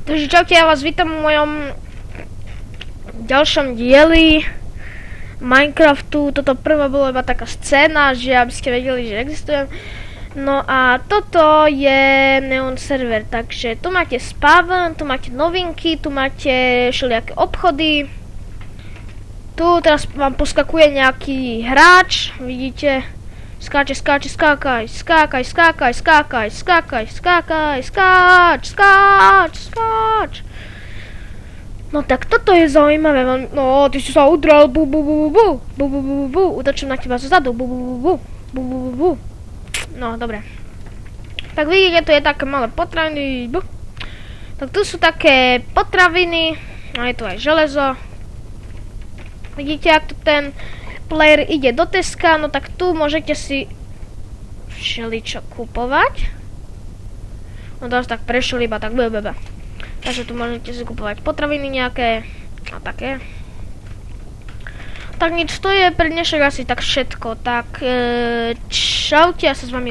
Takže čaute, ja vás vítam v mojom ďalšom dieli Minecraftu. Toto prvé bolo iba taká scéna, že aby ste vedeli, že existujem. No a toto je Neon server, takže tu máte spawn, tu máte novinky, tu máte všelijaké obchody. Tu teraz vám poskakuje nejaký hráč, vidíte? Skáče, skákaj, skáč. No tak toto je zaujímavé, no ty si sa udrel, útočím na teba zozadu, no dobre. Tak vidíte, tu je také malé potraviny, tak tu sú také potraviny, a je tu aj železo. Vidíte, ak tu ten player ide do Teska, no tak tu môžete si všeličo kúpovať. No teraz tak prešli iba tak Takže tu môžete si kúpovať potraviny nejaké a také. Tak nič, to je pre dnešok asi tak všetko. Tak čaute, ja sa s vami